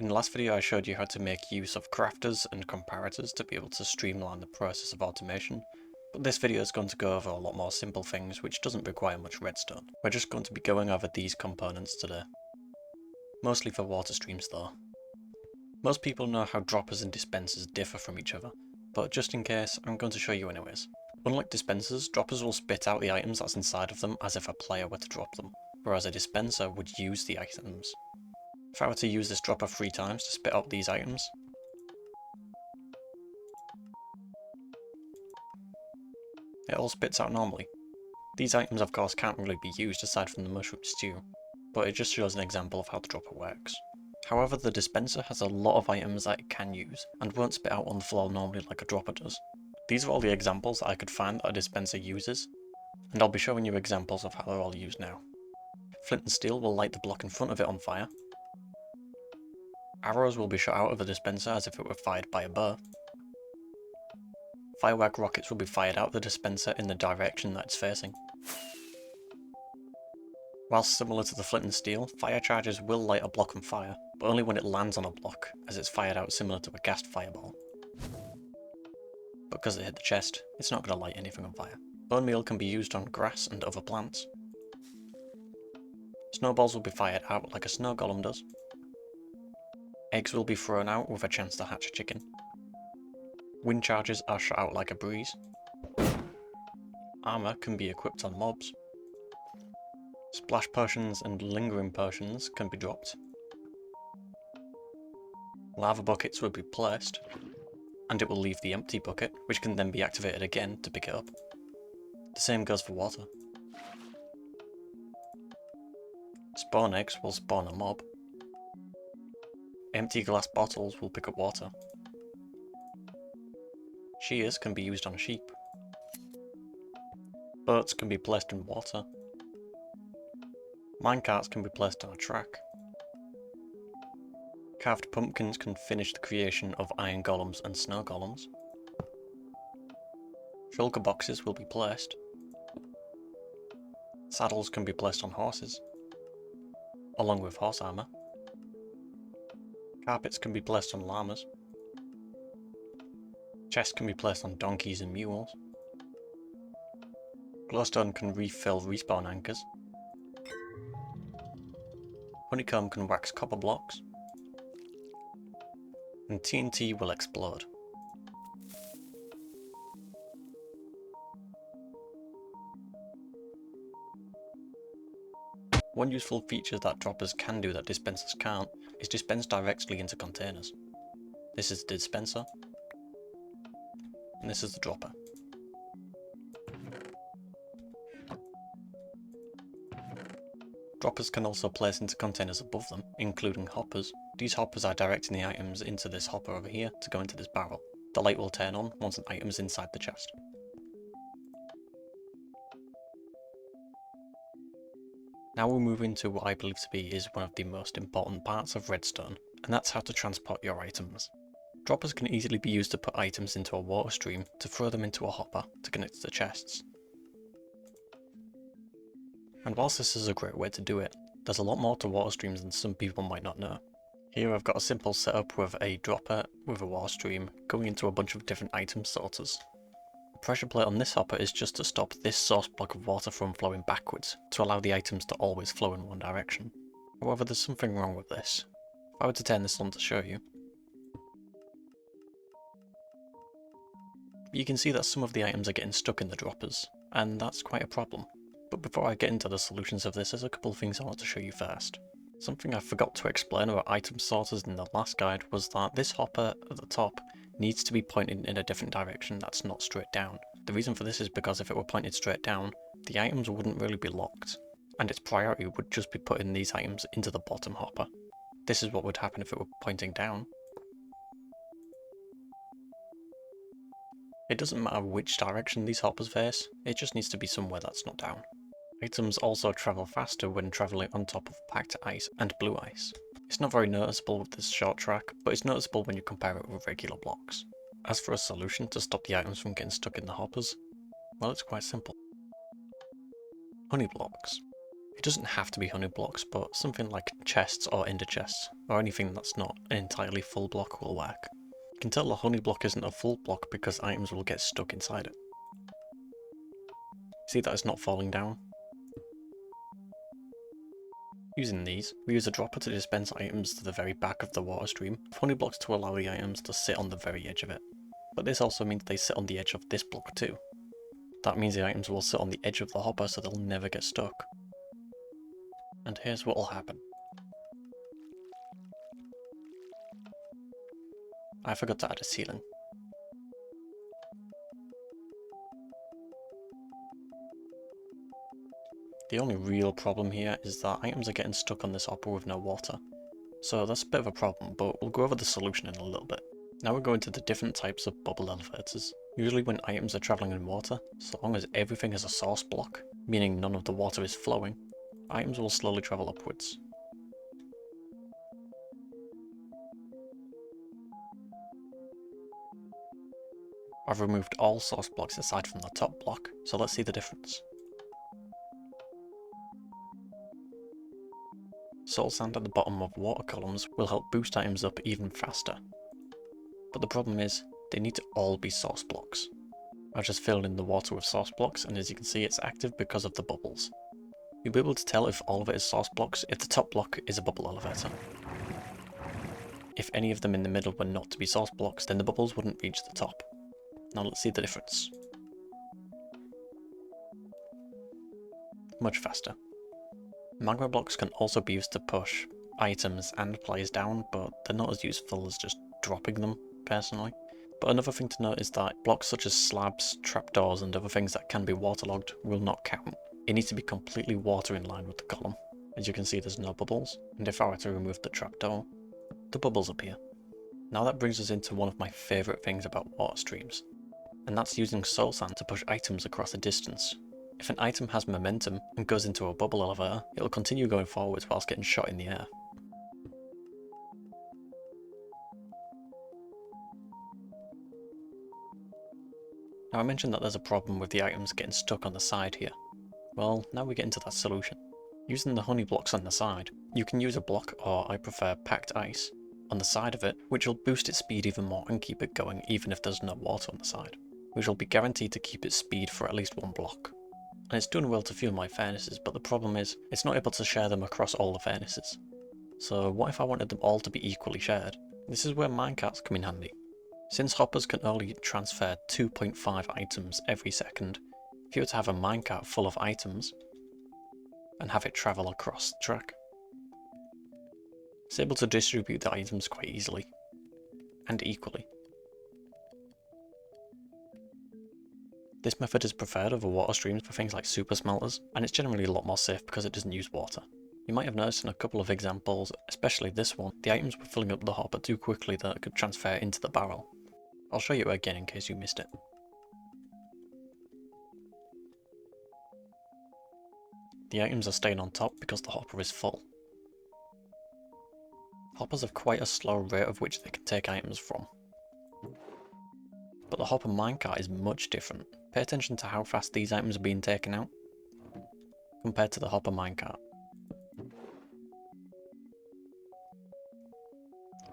In the last video I showed you how to make use of crafters and comparators to be able to streamline the process of automation, but this video is going to go over a lot more simple things which doesn't require much redstone. We're just going to be going over these components today. Mostly for water streams though. Most people know how droppers and dispensers differ from each other, but just in case, I'm going to show you anyways. Unlike dispensers, droppers will spit out the items that's inside of them as if a player were to drop them, whereas a dispenser would use the items. If I were to use this dropper 3 times to spit out these items, it all spits out normally. These items of course can't really be used aside from the mushroom stew, but it just shows an example of how the dropper works. However, the dispenser has a lot of items that it can use, and won't spit out on the floor normally like a dropper does. These are all the examples that I could find that a dispenser uses, and I'll be showing you examples of how they're all used now. Flint and steel will light the block in front of it on fire. Arrows will be shot out of the dispenser as if it were fired by a bow. Firework rockets will be fired out of the dispenser in the direction that it's facing. Whilst similar to the flint and steel, fire charges will light a block on fire, but only when it lands on a block, as it's fired out similar to a gassed fireball. But because it hit the chest, it's not going to light anything on fire. Bone meal can be used on grass and other plants. Snowballs will be fired out like a snow golem does. Eggs will be thrown out with a chance to hatch a chicken. Wind charges are shot out like a breeze. Armour can be equipped on mobs. Splash potions and lingering potions can be dropped. Lava buckets will be placed, and it will leave the empty bucket, which can then be activated again to pick it up. The same goes for water. Spawn eggs will spawn a mob. Empty glass bottles will pick up water. Shears can be used on sheep. Boats can be placed in water. Minecarts can be placed on a track. Carved pumpkins can finish the creation of iron golems and snow golems. Shulker boxes will be placed. Saddles can be placed on horses, along with horse armour. Carpets can be placed on llamas. Chests can be placed on donkeys and mules. Glowstone can refill respawn anchors. Honeycomb can wax copper blocks. And TNT will explode. One useful feature that droppers can do that dispensers can't is dispense directly into containers. This is the dispenser, and this is the dropper. Droppers can also place into containers above them, including hoppers. These hoppers are directing the items into this hopper over here to go into this barrel. The light will turn on once an item is inside the chest. Now we'll move into what I believe to be is one of the most important parts of Redstone, and that's how to transport your items. Droppers can easily be used to put items into a water stream to throw them into a hopper to connect to the chests. And whilst this is a great way to do it, there's a lot more to water streams than some people might not know. Here I've got a simple setup with a dropper with a water stream going into a bunch of different item sorters. The pressure plate on this hopper is just to stop this source block of water from flowing backwards, to allow the items to always flow in one direction. However, there's something wrong with this. If I were to turn this on to show you, you can see that some of the items are getting stuck in the droppers, and that's quite a problem. But before I get into the solutions of this, there's a couple of things I want to show you first. Something I forgot to explain about item sorters in the last guide was that this hopper at the top needs to be pointed in a different direction that's not straight down. The reason for this is because if it were pointed straight down, the items wouldn't really be locked, and its priority would just be putting these items into the bottom hopper. This is what would happen if it were pointing down. It doesn't matter which direction these hoppers face, it just needs to be somewhere that's not down. Items also travel faster when travelling on top of packed ice and blue ice. It's not very noticeable with this short track, but it's noticeable when you compare it with regular blocks. As for a solution to stop the items from getting stuck in the hoppers, well, it's quite simple. Honey blocks. It doesn't have to be honey blocks, but something like chests or ender chests, or anything that's not an entirely full block will work. You can tell a honey block isn't a full block because items will get stuck inside it. See that it's not falling down? Using these, we use a dropper to dispense items to the very back of the water stream, with honey blocks to allow the items to sit on the very edge of it. But this also means they sit on the edge of this block too. That means the items will sit on the edge of the hopper so they'll never get stuck. And here's what will happen. I forgot to add a ceiling. The only real problem here is that items are getting stuck on this hopper with no water. So that's a bit of a problem, but we'll go over the solution in a little bit. Now we're going to the different types of bubble elevators. Usually when items are travelling in water, so long as everything has a source block, meaning none of the water is flowing, items will slowly travel upwards. I've removed all source blocks aside from the top block, so let's see the difference. Soul sand at the bottom of water columns will help boost items up even faster. But the problem is, they need to all be source blocks. I've just filled in the water with source blocks, and as you can see it's active because of the bubbles. You'll be able to tell if all of it is source blocks if the top block is a bubble elevator. If any of them in the middle were not to be source blocks, then the bubbles wouldn't reach the top. Now let's see the difference. Much faster. Magma blocks can also be used to push items and players down, but they're not as useful as just dropping them, personally. But another thing to note is that blocks such as slabs, trapdoors and other things that can be waterlogged will not count. It needs to be completely water in line with the column. As you can see there's no bubbles, and if I were to remove the trapdoor, the bubbles appear. Now that brings us into one of my favourite things about water streams, and that's using soul sand to push items across a distance. If an item has momentum and goes into a bubble elevator, it'll continue going forwards whilst getting shot in the air. Now I mentioned that there's a problem with the items getting stuck on the side here. Well, now we get into that solution. Using the honey blocks on the side, you can use a block, or I prefer packed ice, on the side of it, which will boost its speed even more and keep it going even if there's no water on the side, which will be guaranteed to keep its speed for at least one block. And it's done well to fuel my furnaces, but the problem is, it's not able to share them across all the furnaces. So what if I wanted them all to be equally shared? This is where minecarts come in handy. Since hoppers can only transfer 2.5 items every second, if you were to have a minecart full of items, and have it travel across the track, it's able to distribute the items quite easily, and equally. This method is preferred over water streams for things like super smelters, and it's generally a lot more safe because it doesn't use water. You might have noticed in a couple of examples, especially this one, the items were filling up the hopper too quickly that it could transfer into the barrel. I'll show you again in case you missed it. The items are staying on top because the hopper is full. Hoppers have quite a slow rate of which they can take items from. But the hopper minecart is much different. Pay attention to how fast these items are being taken out compared to the hopper minecart.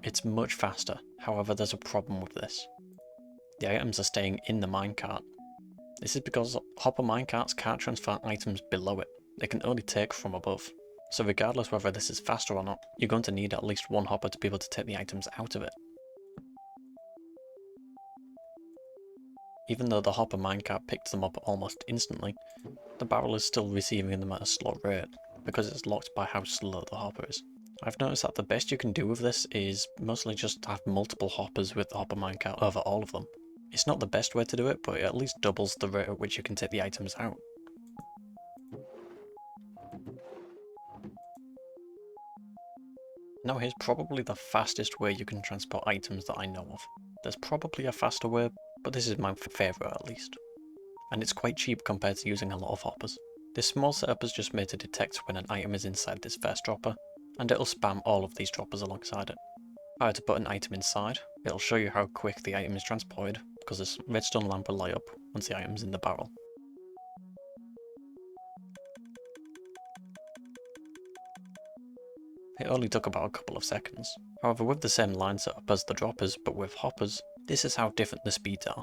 It's much faster, however there's a problem with this. The items are staying in the minecart. This is because hopper minecarts can't transfer items below it, they can only take from above. So regardless whether this is faster or not, you're going to need at least one hopper to be able to take the items out of it. Even though the hopper minecart picks them up almost instantly, the barrel is still receiving them at a slow rate, because it's locked by how slow the hopper is. I've noticed that the best you can do with this is mostly just have multiple hoppers with the hopper minecart over all of them. It's not the best way to do it, but it at least doubles the rate at which you can take the items out. Now here's probably the fastest way you can transport items that I know of. There's probably a faster way, but this is my favourite at least. And it's quite cheap compared to using a lot of hoppers. This small setup is just made to detect when an item is inside this first dropper, and it'll spam all of these droppers alongside it. If I were to put an item inside, it'll show you how quick the item is transported, because this redstone lamp will light up once the item's in the barrel. It only took about a couple of seconds. However, with the same line setup as the droppers, but with hoppers, this is how different the speeds are.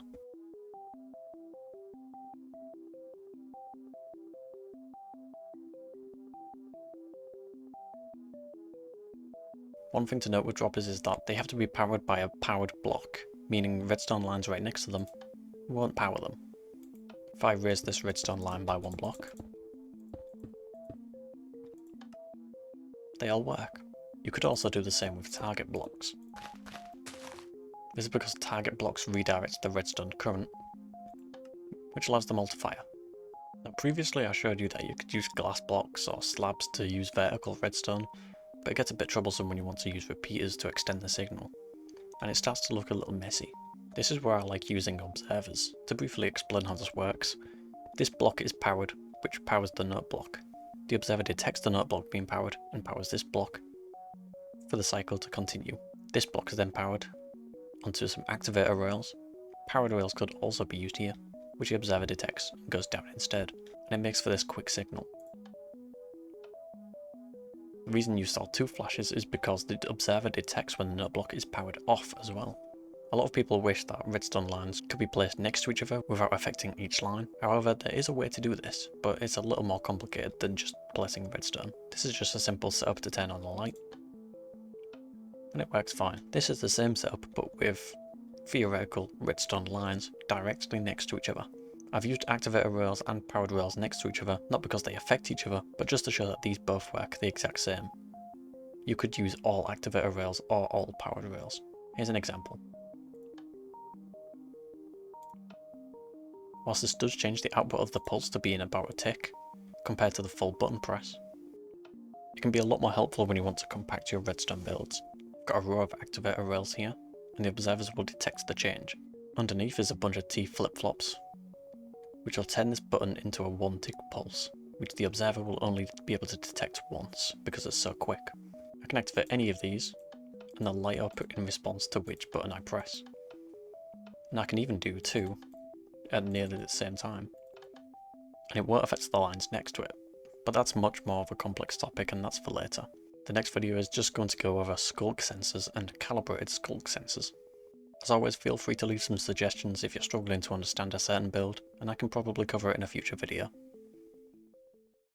One thing to note with droppers is that they have to be powered by a powered block, meaning redstone lines right next to them won't power them. If I raise this redstone line by one block, they all work. You could also do the same with target blocks. This is because target blocks redirect the redstone current, which allows them all to fire. Now previously I showed you that you could use glass blocks or slabs to use vertical redstone, but it gets a bit troublesome when you want to use repeaters to extend the signal, and it starts to look a little messy. This is where I like using observers. To briefly explain how this works, this block is powered, which powers the note block. The observer detects the note block being powered and powers this block for the cycle to continue. This block is then powered onto some activator rails. Powered rails could also be used here, which the observer detects and goes down instead, and it makes for this quick signal. The reason you saw two flashes is because the observer detects when the note block is powered off as well. A lot of people wish that redstone lines could be placed next to each other without affecting each line. However, there is a way to do this, but it's a little more complicated than just placing redstone. This is just a simple setup to turn on the light, and it works fine. This is the same setup, but with theoretical redstone lines directly next to each other. I've used activator rails and powered rails next to each other, not because they affect each other, but just to show that these both work the exact same. You could use all activator rails or all powered rails. Here's an example. Whilst this does change the output of the pulse to being about a tick, compared to the full button press, it can be a lot more helpful when you want to compact your redstone builds. I've got a row of activator rails here, and the observers will detect the change. Underneath is a bunch of T flip-flops, which will turn this button into a one tick pulse, which the observer will only be able to detect once because it's so quick. I can activate any of these, and they'll light up in response to which button I press. And I can even do two at nearly the same time, and it won't affect the lines next to it. But that's much more of a complex topic, and that's for later. The next video is just going to go over skulk sensors and calibrated skulk sensors. As always, feel free to leave some suggestions if you're struggling to understand a certain build, and I can probably cover it in a future video.